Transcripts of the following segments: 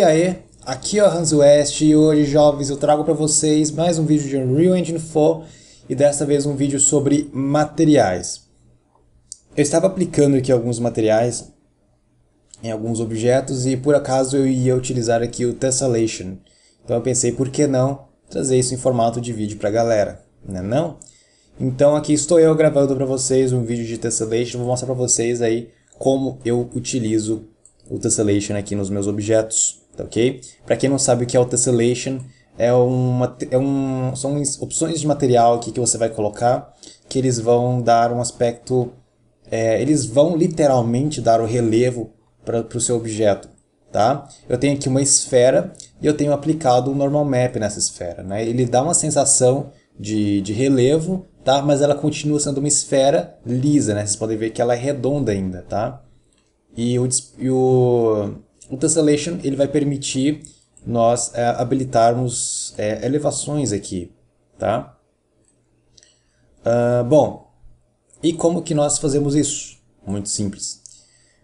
E aí, aqui é o Hans West e hoje, jovens, eu trago para vocês mais um vídeo de Unreal Engine 4 e desta vez um vídeo sobre materiais. Eu estava aplicando aqui alguns materiais em alguns objetos e por acaso eu ia utilizar aqui o Tessellation. Então eu pensei, por que não trazer isso em formato de vídeo para a galera, né não? Então aqui estou eu gravando para vocês um vídeo de Tessellation, vou mostrar para vocês aí como eu utilizo o Tessellation aqui nos meus objetos, tá ok? Para quem não sabe o que é o Tessellation, são opções de material aqui que você vai colocar, que eles vão dar um aspecto, eles vão literalmente dar o relevo para o seu objeto, tá? Eu tenho aqui uma esfera e eu tenho aplicado um normal map nessa esfera, né? Ele dá uma sensação de relevo, tá? Mas ela continua sendo uma esfera lisa, né? Vocês podem ver que ela é redonda ainda, tá? E o Tessellation ele vai permitir nós habilitarmos elevações aqui, tá? Bom, e como que nós fazemos isso? Muito simples.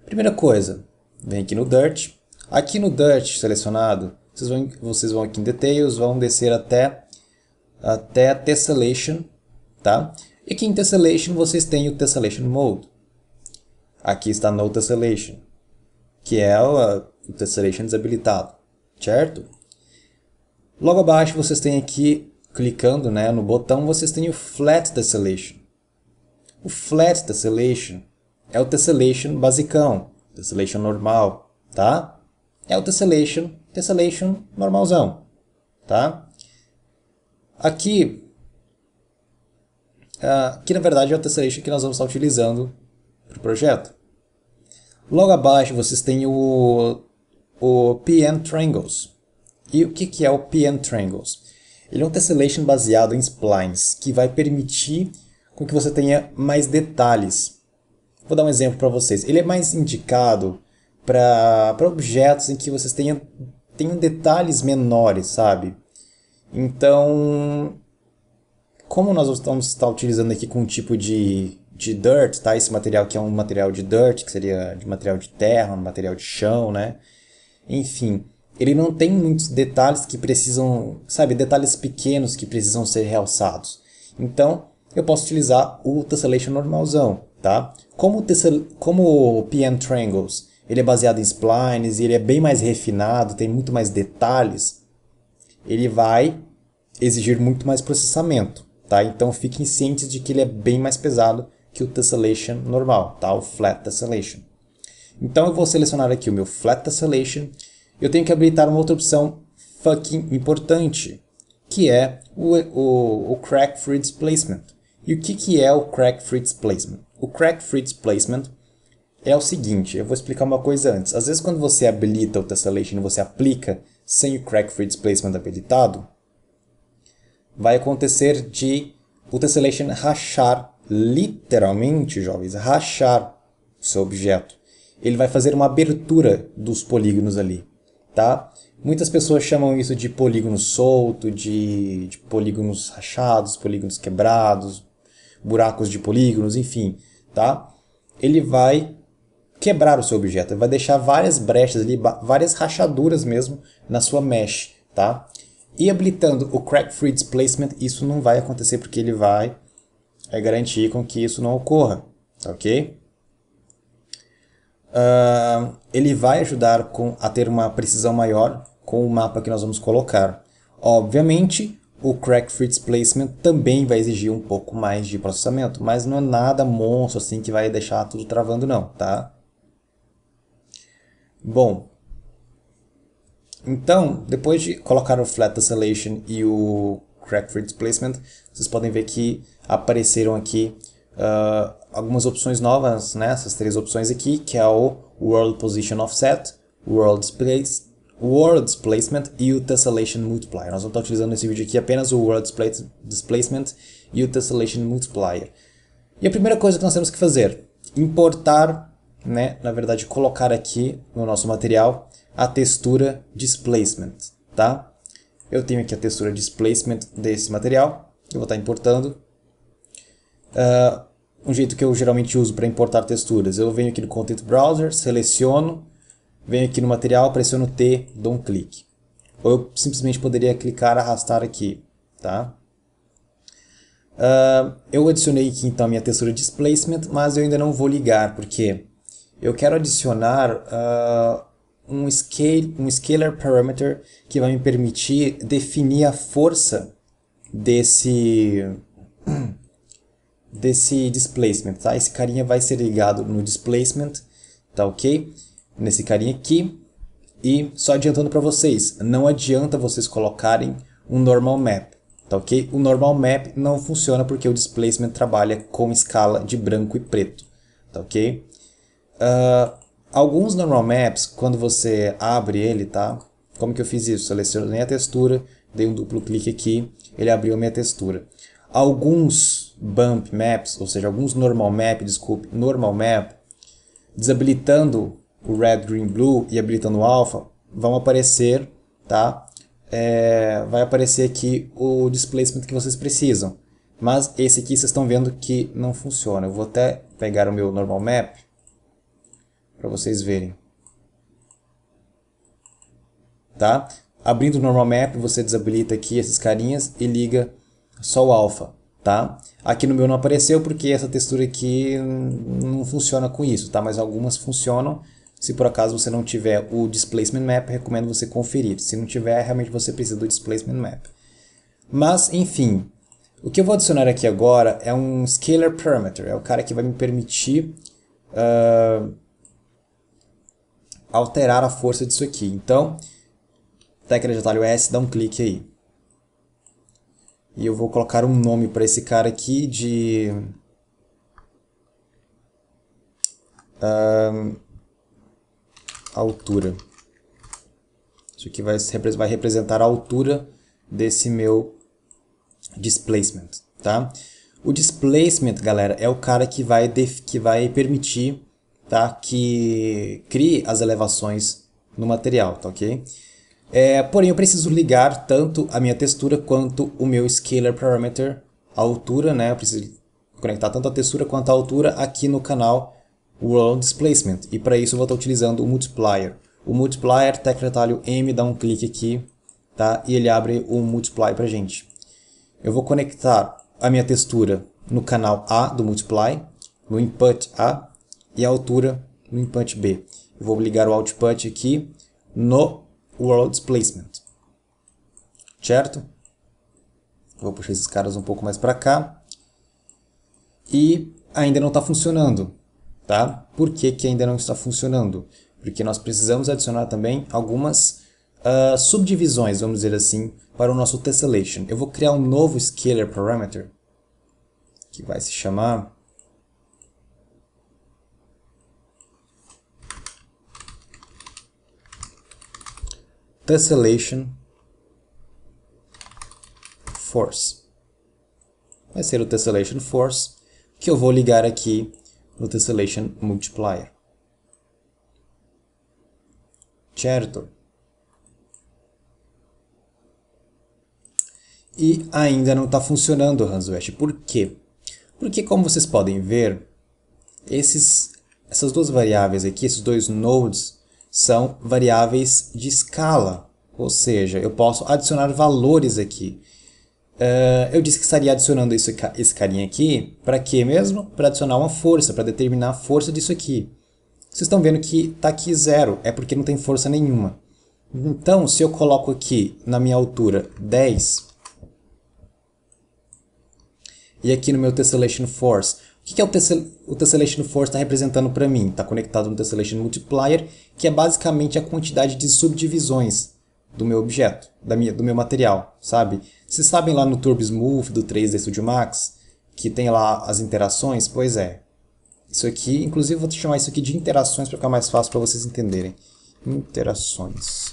Primeira coisa, vem aqui no Dirt. Aqui no Dirt selecionado, vocês vão aqui em Details, vão descer até Tessellation, tá? E aqui em Tessellation vocês têm o Tessellation Mode. Aqui está No Tessellation, que é o Tessellation desabilitado, certo? Logo abaixo vocês têm aqui, clicando, né, no botão, vocês têm o Flat Tessellation. O Flat Tessellation é o Tessellation basicão, Tessellation normal, tá? É o Tessellation normalzão, tá? Aqui na verdade é o Tessellation que nós vamos estar utilizando para o projeto. Logo abaixo vocês têm o PN Triangles. E o que é o PN Triangles? Ele é um Tessellation baseado em splines, que vai permitir com que você tenha mais detalhes. Vou dar um exemplo para vocês. Ele é mais indicado para objetos em que vocês tenham detalhes menores, sabe? Então, como nós vamos estar utilizando aqui com um tipo de dirt, tá? Esse material aqui é um material de dirt, que seria de material de terra, um material de chão, né? Enfim, ele não tem muitos detalhes que precisam, sabe, detalhes pequenos que precisam ser realçados. Então, eu posso utilizar o Tessellation normalzão, tá? Como o PN Triangles, ele é baseado em splines e ele é bem mais refinado, tem muito mais detalhes, ele vai exigir muito mais processamento, tá? Então fiquem cientes de que ele é bem mais pesado que o Tessellation normal, tá? O Flat Tessellation. Então eu vou selecionar aqui o meu Flat Tessellation. Eu tenho que habilitar uma outra opção fucking importante, que é o Crack Free Displacement. E o que é o Crack Free Displacement? O Crack Free Displacement é o seguinte, eu vou explicar uma coisa antes. Às vezes quando você habilita o Tessellation e você aplica sem o Crack Free Displacement habilitado, vai acontecer de o Tessellation rachar, literalmente, jovens, rachar o seu objeto. Ele vai fazer uma abertura dos polígonos ali, tá? Muitas pessoas chamam isso de polígono solto, de polígonos rachados, polígonos quebrados, buracos de polígonos, enfim, tá? Ele vai quebrar o seu objeto, ele vai deixar várias brechas ali, várias rachaduras mesmo na sua mesh, tá? E habilitando o Crack Free Displacement, isso não vai acontecer porque ele vai garantir com que isso não ocorra, ok? Ele vai ajudar a ter uma precisão maior com o mapa que nós vamos colocar. Obviamente, o Crack Free Displacement também vai exigir um pouco mais de processamento, mas não é nada monstro assim que vai deixar tudo travando não, tá? Bom, então, depois de colocar o Flat Tessellation e o Crack Free Displacement, vocês podem ver que apareceram aqui algumas opções novas, né? Essas três opções aqui, que é o World Position Offset, World Displacement e o Tessellation Multiplier. Nós vamos estar utilizando nesse vídeo aqui apenas o World Displacement e o Tessellation Multiplier. E a primeira coisa que nós temos que fazer, importar, né? Na verdade, colocar aqui no nosso material a textura Displacement, tá? Eu tenho aqui a textura Displacement desse material, que eu vou estar importando. Um jeito que eu geralmente uso para importar texturas, eu venho aqui no Content Browser, seleciono, venho aqui no material, pressiono T, dou um clique. Ou eu simplesmente poderia clicar, arrastar aqui, tá? Eu adicionei aqui então a minha textura Displacement, mas eu ainda não vou ligar, porque eu quero adicionar um Scalar Parameter que vai me permitir definir a força desse Displacement, tá? Esse carinha vai ser ligado no Displacement, tá ok? Nesse carinha aqui. E só adiantando para vocês, não adianta vocês colocarem um Normal Map, tá ok? O Normal Map não funciona porque o Displacement trabalha com escala de branco e preto, tá ok? Alguns Normal Maps, quando você abre ele, tá? Como que eu fiz isso? Selecionei a textura, dei um duplo clique aqui, ele abriu a minha textura. Alguns Bump Maps, ou seja, alguns Normal Map, desabilitando o Red, Green, Blue e habilitando o Alpha, vão aparecer, tá? Vai aparecer aqui o Displacement que vocês precisam. Mas esse aqui vocês estão vendo que não funciona. Eu vou até pegar o meu Normal Map para vocês verem. Tá? Abrindo o Normal Map, você desabilita aqui esses carinhas e liga só o Alpha. Tá? Aqui no meu não apareceu porque essa textura aqui não funciona com isso, tá? Mas algumas funcionam. Se por acaso você não tiver o Displacement Map, recomendo você conferir. Se não tiver, realmente você precisa do Displacement Map. Mas, enfim, o que eu vou adicionar aqui agora é um Scalar Parameter. É o cara que vai me permitir alterar a força disso aqui. Então, tecla de atalho S, dá um clique aí. E eu vou colocar um nome para esse cara aqui de altura. Isso aqui vai representar a altura desse meu displacement, tá? O displacement, galera, é o cara que vai permitir, tá, que crie as elevações no material, tá ok? Porém, eu preciso ligar tanto a minha textura quanto o meu Scalar Parameter, a altura, né? Eu preciso conectar tanto a textura quanto a altura aqui no canal World Displacement. E para isso eu vou estar utilizando o Multiplier. O Multiplier, tecla atalho M, dá um clique aqui, tá? E ele abre o Multiply pra gente. Eu vou conectar a minha textura no canal A do Multiply, no Input A, e a altura no Input B. Eu vou ligar o Output aqui no World Displacement, certo? Vou puxar esses caras um pouco mais para cá. E ainda não está funcionando, tá? Por que que ainda não está funcionando? Porque nós precisamos adicionar também algumas subdivisões, vamos dizer assim, para o nosso Tessellation. Eu vou criar um novo Scalar Parameter, que vai se chamar Tessellation Force. Vai ser o Tessellation Force, que eu vou ligar aqui no Tessellation Multiplier. Certo? E ainda não está funcionando o Hanswest. Por quê? Porque, como vocês podem ver, essas duas variáveis aqui, esses dois nodes, são variáveis de escala. Ou seja, eu posso adicionar valores aqui. Eu disse que estaria adicionando esse carinha aqui, para quê mesmo? Para adicionar uma força, para determinar a força disso aqui. Vocês estão vendo que está aqui 0, é porque não tem força nenhuma. Então, se eu coloco aqui na minha altura 10, e aqui no meu Tessellation Force, o que é o Tessellation Force está representando para mim? Está conectado no Tessellation Multiplier, que é basicamente a quantidade de subdivisões do meu objeto, do meu material, sabe? Vocês sabem lá no Turbo Smooth do 3D Studio Max, que tem lá as interações? Pois é. Isso aqui, inclusive vou chamar isso aqui de interações para ficar mais fácil para vocês entenderem. Interações.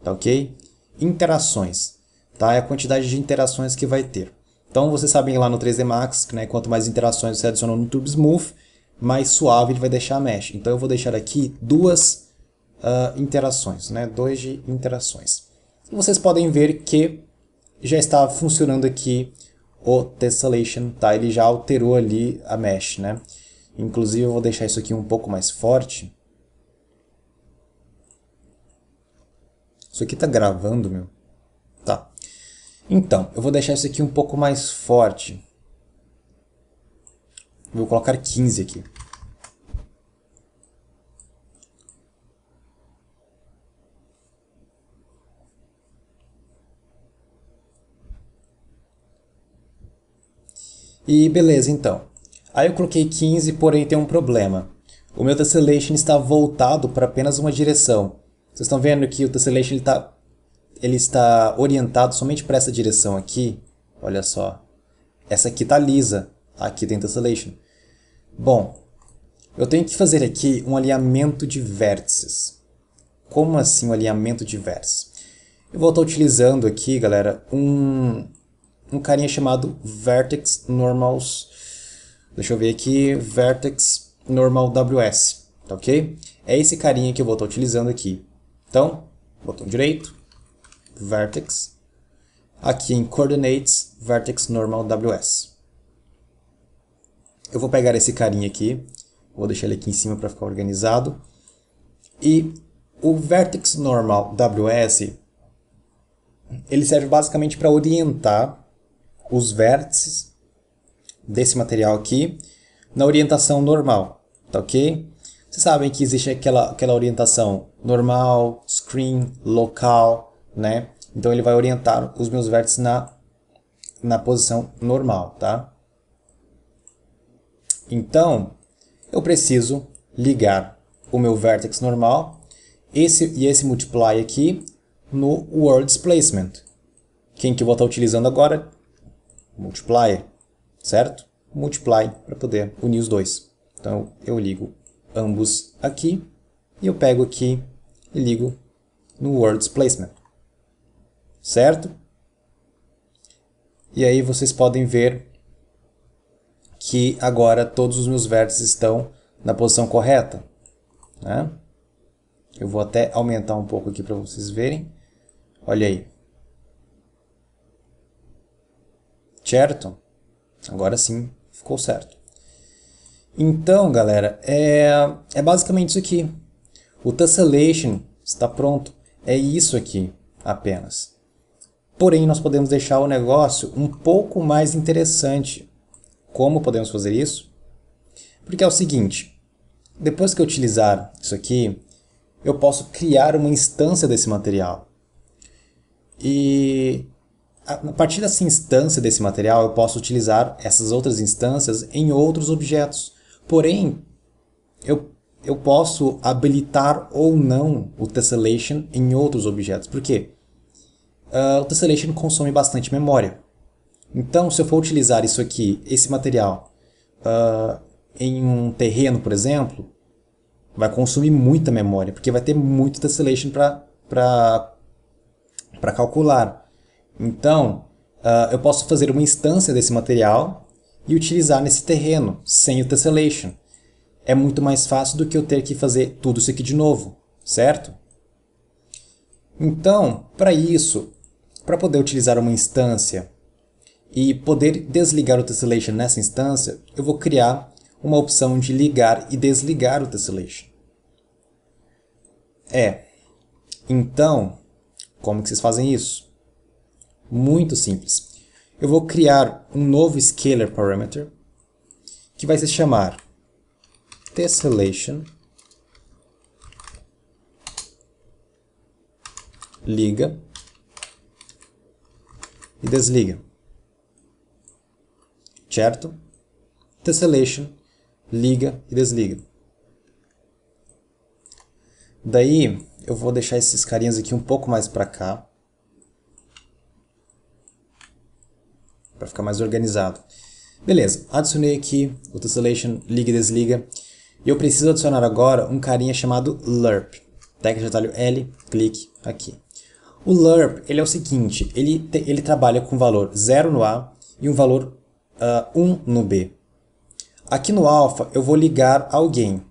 Tá ok? Interações. Tá? É a quantidade de interações que vai ter. Então vocês sabem lá no 3D Max, né, quanto mais interações você adicionou no Turbo Smooth, mais suave ele vai deixar a mesh. Então eu vou deixar aqui duas interações, né, 2 de interações. E vocês podem ver que já está funcionando aqui o Tessellation, tá? Ele já alterou ali a mesh, né? Inclusive eu vou deixar isso aqui um pouco mais forte. Isso aqui tá gravando, meu. Tá. Então, eu vou deixar isso aqui um pouco mais forte. Vou colocar 15 aqui. E beleza, então. Aí eu coloquei 15, porém tem um problema. O meu tessellation está voltado para apenas uma direção. Vocês estão vendo que o tessellation ele está orientado somente para essa direção aqui. Olha só. Essa aqui está lisa. Aqui tem tessellation. Bom, eu tenho que fazer aqui um alinhamento de vértices. Como assim um alinhamento de vértices? Eu vou estar utilizando aqui, galera, um carinha chamado Vertex Normals. Deixa eu ver aqui, Vertex Normal WS, tá ok? É esse carinha que eu vou estar utilizando aqui. Então, botão direito, Vertex. Aqui em Coordinates, Vertex Normal WS. Eu vou pegar esse carinha aqui, vou deixar ele aqui em cima para ficar organizado. E o Vertex Normal WS, ele serve basicamente para orientar os vértices desse material aqui na orientação normal, tá ok? Vocês sabem que existe aquela orientação normal, screen, local, né? Então ele vai orientar os meus vértices na posição normal, tá? Então, eu preciso ligar o meu vertex normal e esse multiply aqui no word displacement. Quem que eu vou estar utilizando agora? Multiplier, certo? Multiply para poder unir os dois. Então eu ligo ambos aqui e eu pego aqui e ligo no word displacement, certo? E aí vocês podem ver que agora todos os meus vértices estão na posição correta, né? Eu vou até aumentar um pouco aqui para vocês verem. Olha aí. Certo? Agora sim ficou certo. Então, galera, é basicamente isso aqui. O tessellation está pronto. É isso aqui apenas. Porém, nós podemos deixar o negócio um pouco mais interessante. Como podemos fazer isso? Porque é o seguinte, depois que eu utilizar isso aqui, eu posso criar uma instância desse material. E a partir dessa instância desse material, eu posso utilizar essas outras instâncias em outros objetos. Porém, eu posso habilitar ou não o tessellation em outros objetos. Por quê? O tessellation consome bastante memória. Então, se eu for utilizar isso aqui, esse material, em um terreno, por exemplo, vai consumir muita memória, porque vai ter muito tessellation para calcular. Então, eu posso fazer uma instância desse material e utilizar nesse terreno, sem o tessellation. É muito mais fácil do que eu ter que fazer tudo isso aqui de novo, certo? Então, para isso, para poder utilizar uma instância e poder desligar o tessellation nessa instância, eu vou criar uma opção de ligar e desligar o tessellation. Então, como que vocês fazem isso? Muito simples. Eu vou criar um novo scalar parameter que vai se chamar tessellation liga e desliga, certo? Tessellation liga e desliga. Daí eu vou deixar esses carinhas aqui um pouco mais para cá, para ficar mais organizado. Beleza, adicionei aqui o tessellation liga e desliga. E eu preciso adicionar agora um carinha chamado lerp. Tecla de atalho L, clique aqui. O lerp, ele é o seguinte, ele trabalha com valor 0 no A e um valor 1 no B. Aqui no alpha eu vou ligar alguém.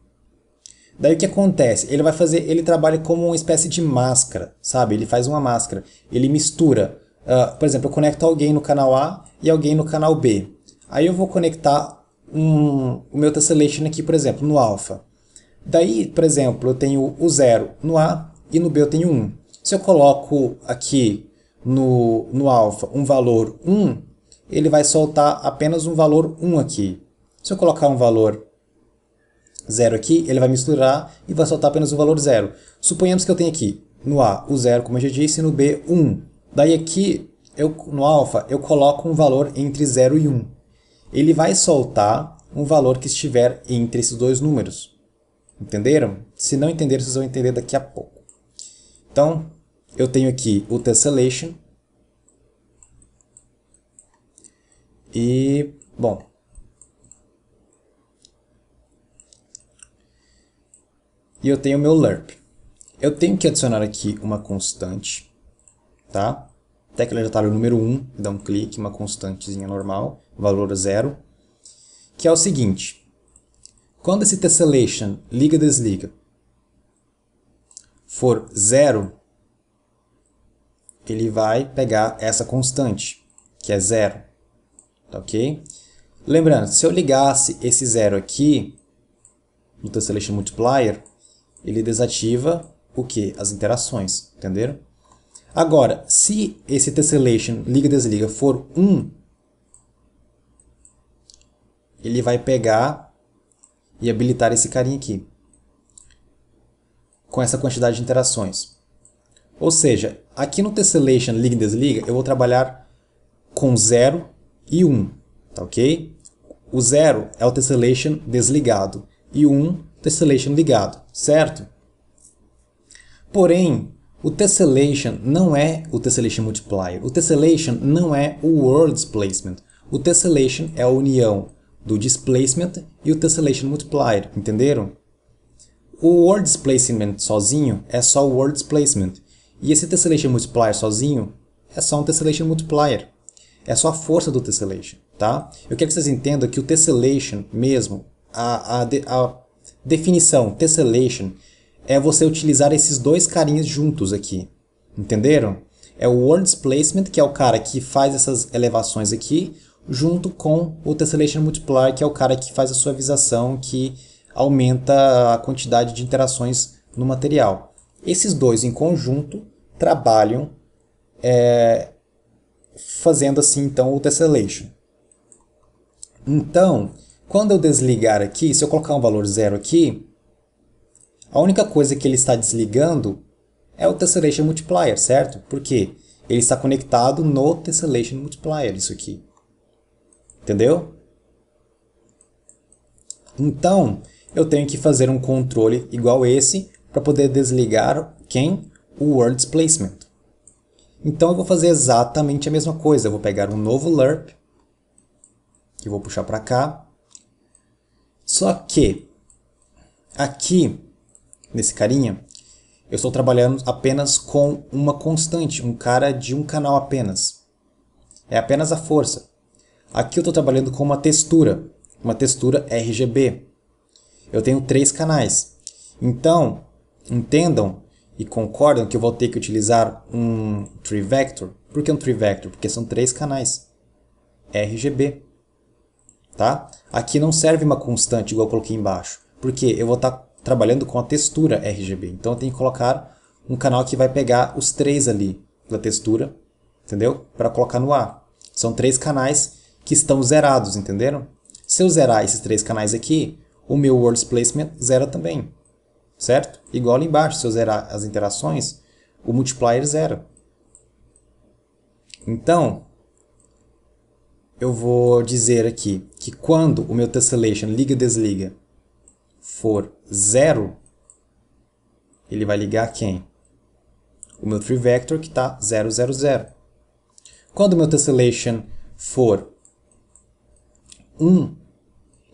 Daí o que acontece? Ele trabalha como uma espécie de máscara, sabe? Ele faz uma máscara. Ele mistura, por exemplo, eu conecto alguém no canal A e alguém no canal B. Aí eu vou conectar o meu tessellation aqui, por exemplo, no alpha. Daí, por exemplo, eu tenho o 0 no A e no B eu tenho 1. Se eu coloco aqui no alfa um valor 1, ele vai soltar apenas um valor 1 aqui. Se eu colocar um valor 0 aqui, ele vai misturar e vai soltar apenas o valor 0. Suponhamos que eu tenha aqui no A o 0, como eu já disse, e no B 1. Daí aqui, no alfa, eu coloco um valor entre 0 e 1. Ele vai soltar um valor que estiver entre esses dois números. Entenderam? Se não entenderam, vocês vão entender daqui a pouco. Então, eu tenho aqui o tessellation. E, bom, e eu tenho o meu lerp. Eu tenho que adicionar aqui uma constante, tá? Tecla de atalho número 1, dá um clique, uma constantezinha normal, valor 0, que é o seguinte: quando esse tessellation liga-desliga for 0, ele vai pegar essa constante, que é 0, tá ok? Lembrando, se eu ligasse esse 0 aqui no tessellation multiplier, ele desativa o que? As interações, entenderam? Agora, se esse tessellation liga-desliga for 1, ele vai pegar e habilitar esse carinha aqui, com essa quantidade de interações. Ou seja, aqui no tessellation liga-desliga, eu vou trabalhar com 0 e 1, tá ok? O 0 é o tessellation desligado e o 1, tessellation ligado, certo? Porém, o tessellation não é o tessellation multiplier. O tessellation não é o word displacement. O tessellation é a união do displacement e o tessellation multiplier, entenderam? O word displacement sozinho é só o word displacement. E esse tessellation multiplier sozinho é só um tessellation multiplier. É só a força do tessellation, tá? Eu quero que vocês entendam que o tessellation mesmo, a definição tessellation é você utilizar esses dois carinhas juntos aqui. Entenderam? É o word displacement, que é o cara que faz essas elevações aqui, junto com o tessellation multiplier, que é o cara que faz a suavização, que aumenta a quantidade de interações no material. Esses dois em conjunto trabalham fazendo assim então o tessellation. Então, quando eu desligar aqui, se eu colocar um valor 0 aqui, a única coisa que ele está desligando é o tessellation multiplier, certo? Porque ele está conectado no tessellation multiplier, isso aqui. Entendeu? Então, eu tenho que fazer um controle igual esse para poder desligar quem? O word displacement. Então, eu vou fazer exatamente a mesma coisa. Eu vou pegar um novo lerp, que eu vou puxar para cá. Só que, aqui, nesse carinha, eu estou trabalhando apenas com uma constante, um cara de um canal apenas. É apenas a força. Aqui eu estou trabalhando com uma textura RGB. Eu tenho 3 canais. Então, entendam e concordam que eu vou ter que utilizar um tree vector. Por que um tree vector? Porque são 3 canais RGB. Tá? Aqui não serve uma constante igual eu coloquei embaixo, porque eu vou estar trabalhando com a textura RGB. Então eu tenho que colocar um canal que vai pegar os 3 ali da textura, entendeu? Para colocar no A. São 3 canais que estão zerados, entenderam? Se eu zerar esses 3 canais aqui, o meu word displacement zera também, certo? Igual ali embaixo, se eu zerar as interações, o multiplier zera. Então, eu vou dizer aqui que quando o meu tessellation liga-desliga for 0, ele vai ligar quem? O meu tree vector que está 0, 0, 0. Quando o meu tessellation for 1,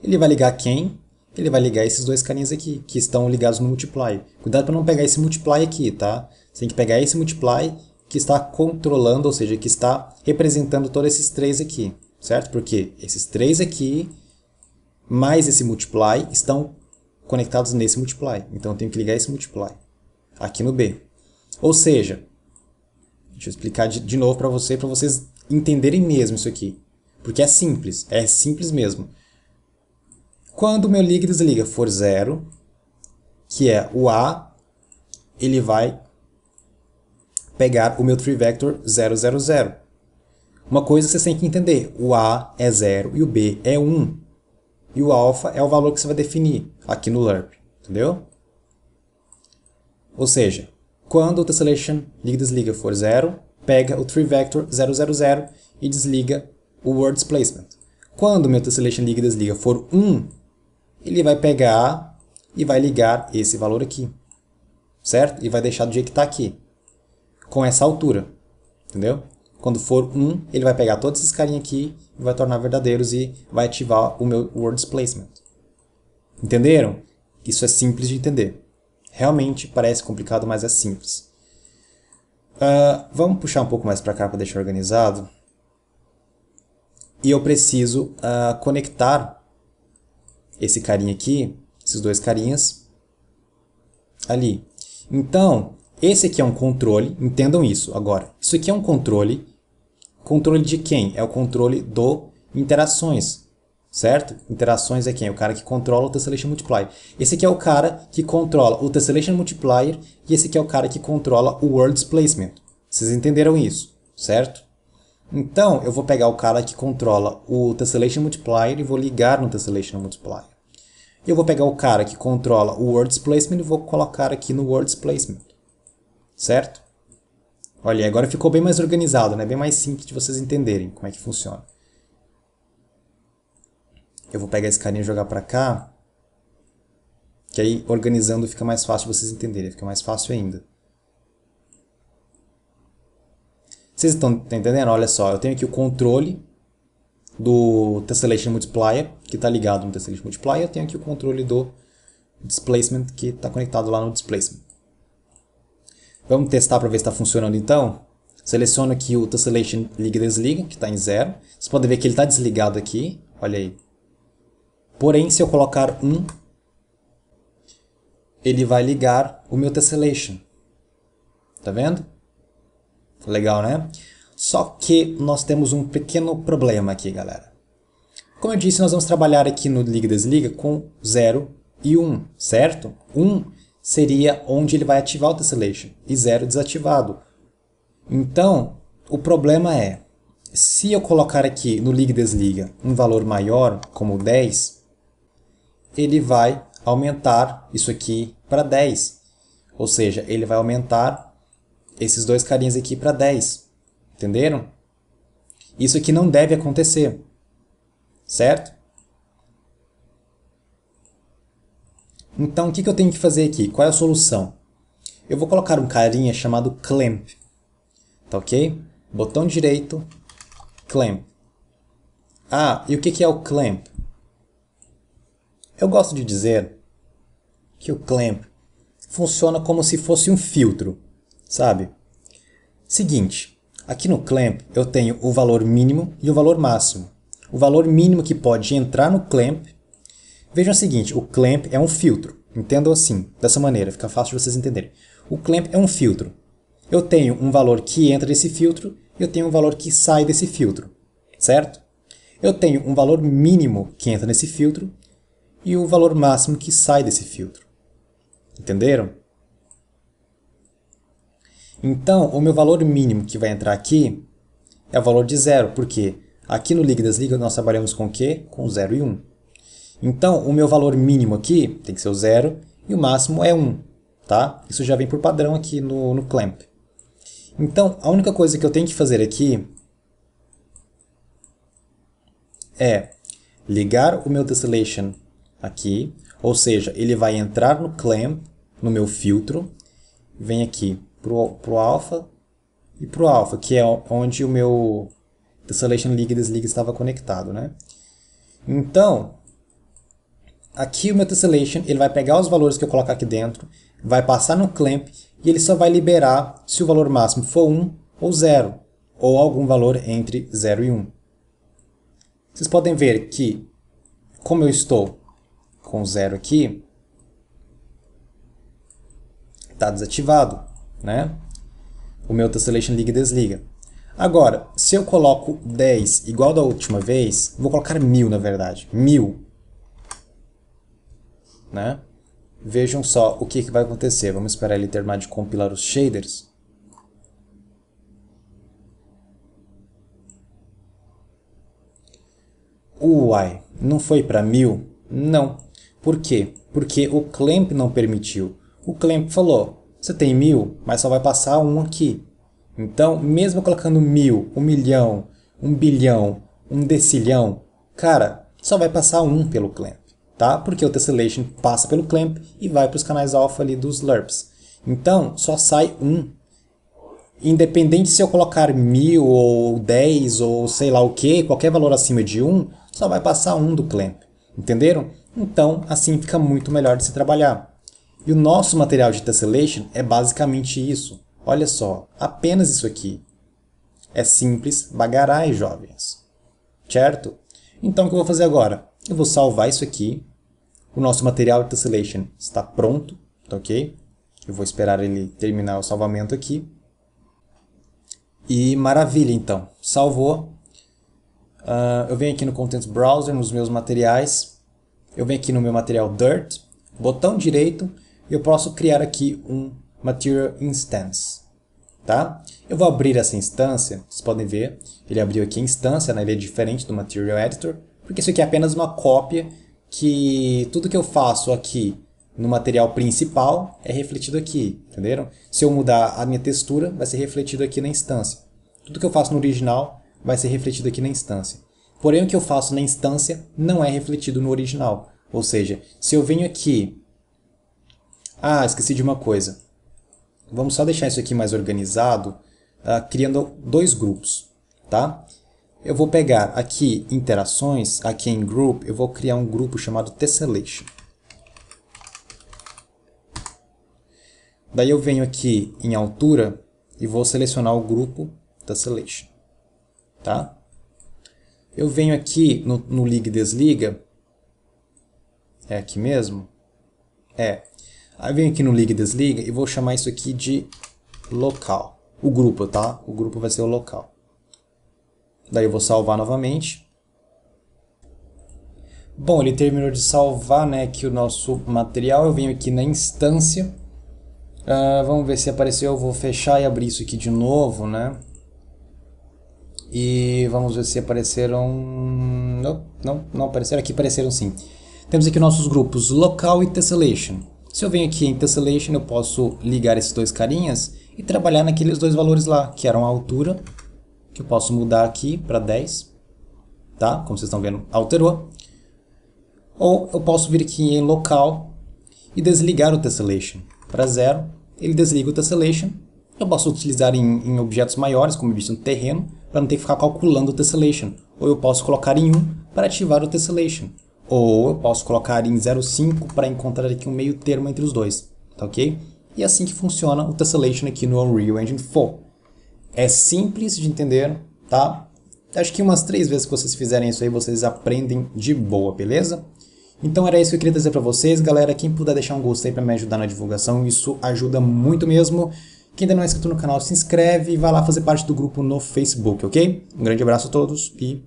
ele vai ligar quem? Ele vai ligar esses 2 carinhas aqui, que estão ligados no multiply. Cuidado para não pegar esse multiply aqui, tá? Você tem que pegar esse multiply que está controlando, ou seja, que está representando todos esses 3 aqui, certo? Porque esses 3 aqui, mais esse multiply, estão conectados nesse multiply. Então eu tenho que ligar esse multiply aqui no B. Ou seja, deixa eu explicar de novo para vocês entenderem mesmo isso aqui. Porque é simples mesmo. Quando o meu liga e desliga for 0, que é o A, ele vai pegar o meu TreeVector 0, 0, 0. Uma coisa vocês têm que entender, o A é 0 e o B é 1. E o alfa é o valor que você vai definir aqui no LURP, entendeu? Ou seja, quando o tessellation liga-desliga for 0, pega o TreeVector 0, 0, 0 e desliga o word displacement. Quando o meu tessellation liga-desliga for 1, ele vai pegar e vai ligar esse valor aqui, certo? E vai deixar do jeito que está aqui, com essa altura, entendeu? Quando for 1, ele vai pegar todos esses carinhas aqui e vai tornar verdadeiros e vai ativar o meu word displacement. Entenderam? Isso é simples de entender. Realmente parece complicado, mas é simples. Vamos puxar um pouco mais para cá para deixar organizado. E eu preciso conectar esse carinha aqui, esses dois carinhas, ali. Então, esse aqui é um controle, entendam isso agora. Isso aqui é um controle. Controle de quem? É o controle do interações, certo? Interações é quem? É o cara que controla o tessellation multiplier. Esse aqui é o cara que controla o tessellation multiplier e esse aqui é o cara que controla o word displacement. Vocês entenderam isso, certo? Então, eu vou pegar o cara que controla o tessellation multiplier e vou ligar no tessellation multiplier. Eu vou pegar o cara que controla o word displacement e vou colocar aqui no word displacement. Certo? Olha, agora ficou bem mais organizado, né? Bem mais simples de vocês entenderem como é que funciona. Eu vou pegar esse carinha e jogar para cá, que aí organizando fica mais fácil de vocês entenderem, fica mais fácil ainda. Vocês estão entendendo? Olha só, eu tenho aqui o controle do tessellation multiplier, que está ligado no tessellation multiplier, eu tenho aqui o controle do displacement, que está conectado lá no displacement. Vamos testar para ver se está funcionando então. Seleciono aqui o tessellation liga e desliga, que está em 0. Vocês podem ver que ele está desligado aqui, olha aí. Porém, se eu colocar 1, ele vai ligar o meu tessellation. Tá vendo? Legal, né? Só que nós temos um pequeno problema aqui, galera. Como eu disse, nós vamos trabalhar aqui no liga e desliga com 0 e 1, certo? 1 seria onde ele vai ativar o tessellation e 0 desativado. Então, o problema é, se eu colocar aqui no liga e desliga um valor maior, como 10, ele vai aumentar isso aqui para 10. Ou seja, ele vai aumentar esses dois carinhas aqui para 10. Entenderam? Isso aqui não deve acontecer. Certo? Então, o que eu tenho que fazer aqui? Qual é a solução? Eu vou colocar um carinha chamado clamp. Tá ok? Botão direito, clamp. Ah, e o que é o clamp? Eu gosto de dizer que o clamp funciona como se fosse um filtro, sabe? Seguinte, aqui no clamp eu tenho o valor mínimo e o valor máximo. O valor mínimo que pode entrar no clamp. Vejam o seguinte, o clamp é um filtro. Entendam assim, dessa maneira, fica fácil de vocês entenderem. O clamp é um filtro. Eu tenho um valor que entra nesse filtro e eu tenho um valor que sai desse filtro, certo? Eu tenho um valor mínimo que entra nesse filtro e o valor máximo que sai desse filtro. Entenderam? Então, o meu valor mínimo que vai entrar aqui é o valor de 0, porque aqui no liga e desliga nós trabalhamos com o quê? Com 0 e 1. Então, o meu valor mínimo aqui tem que ser o 0 e o máximo é 1. Tá? Isso já vem por padrão aqui no clamp. Então, a única coisa que eu tenho que fazer aqui é ligar o meu tessellation aqui, ou seja, ele vai entrar no clamp, no meu filtro, vem aqui pro alpha e pro alpha, que é onde o meu tessellation liga e desliga estava conectado, né? Então, aqui o meu tessellation, ele vai pegar os valores que eu colocar aqui dentro, vai passar no clamp e ele só vai liberar se o valor máximo for 1 ou 0, ou algum valor entre 0 e 1. Vocês podem ver que, como eu estou com 0 aqui, está desativado, né? O meu tessellation liga e desliga. Agora, se eu coloco 10 igual da última vez, vou colocar 1000 na verdade, 1000. Né? Vejam só o que vai acontecer. Vamos esperar ele terminar de compilar os shaders. Uai, não foi para 1000? Não. Por quê? Porque o clamp não permitiu. O clamp falou, você tem 1000, mas só vai passar um aqui. Então, mesmo colocando 1000, 1.000.000, 1 bilhão, 1 decilhão, cara, só vai passar um pelo clamp, tá? Porque o tessellation passa pelo clamp e vai para os canais alfa ali dos LURPs. Então, só sai um. Independente se eu colocar 1000 ou 10 ou sei lá o que, qualquer valor acima de 1, só vai passar um do clamp. Entenderam? Então, assim fica muito melhor de se trabalhar. E o nosso material de tessellation é basicamente isso. Olha só, apenas isso aqui. É simples bagarai, jovens. Certo? Então, o que eu vou fazer agora? Eu vou salvar isso aqui. O nosso material de tessellation está pronto, tá ok? Eu vou esperar ele terminar o salvamento aqui. E maravilha, então. Salvou. Eu venho aqui no Contents Browser, nos meus materiais. Eu venho aqui no meu material Dirt. Botão direito. E eu posso criar aqui um Material Instance. Tá? Eu vou abrir essa instância. Vocês podem ver. Ele abriu aqui a instância, né? Ele é diferente do Material Editor. Porque isso aqui é apenas uma cópia que tudo que eu faço aqui no material principal é refletido aqui, entenderam? Se eu mudar a minha textura, vai ser refletido aqui na instância. Tudo que eu faço no original vai ser refletido aqui na instância. Porém, o que eu faço na instância não é refletido no original. Ou seja, se eu venho aqui... esqueci de uma coisa. Vamos só deixar isso aqui mais organizado, criando dois grupos, tá? Eu vou pegar aqui interações, aqui em Group, eu vou criar um grupo chamado Tessellation. Daí eu venho aqui em altura e vou selecionar o grupo Tessellation. Tá? Eu venho aqui no liga e desliga. É aqui mesmo? É. Aí eu venho aqui no liga e desliga e vou chamar isso aqui de local. O grupo, tá? O grupo vai ser o local. Daí eu vou salvar novamente. Bom, ele terminou de salvar, né, aqui o nosso material. Eu venho aqui na instância. Vamos ver se apareceu. Eu vou fechar e abrir isso aqui de novo, né? E vamos ver se apareceram... Não apareceram. Aqui apareceram sim. Temos aqui nossos grupos local e tessellation. Se eu venho aqui em tessellation, eu posso ligar esses dois carinhas e trabalhar naqueles dois valores lá, que eram a altura, que eu posso mudar aqui para 10, tá? Como vocês estão vendo, alterou. Ou eu posso vir aqui em local e desligar o tessellation para 0. Ele desliga o tessellation. Eu posso utilizar em objetos maiores, como eu disse, no terreno, para não ter que ficar calculando o tessellation. Ou eu posso colocar em 1 para ativar o tessellation. Ou eu posso colocar em 0,5 para encontrar aqui um meio termo entre os dois. Tá ok? E é assim que funciona o tessellation aqui no Unreal Engine 4. É simples de entender, tá? Acho que umas 3 vezes que vocês fizerem isso aí, vocês aprendem de boa, beleza? Então era isso que eu queria dizer para vocês, galera. Quem puder deixar um gostei para me ajudar na divulgação, isso ajuda muito mesmo. Quem ainda não é inscrito no canal, se inscreve e vai lá fazer parte do grupo no Facebook, ok? Um grande abraço a todos e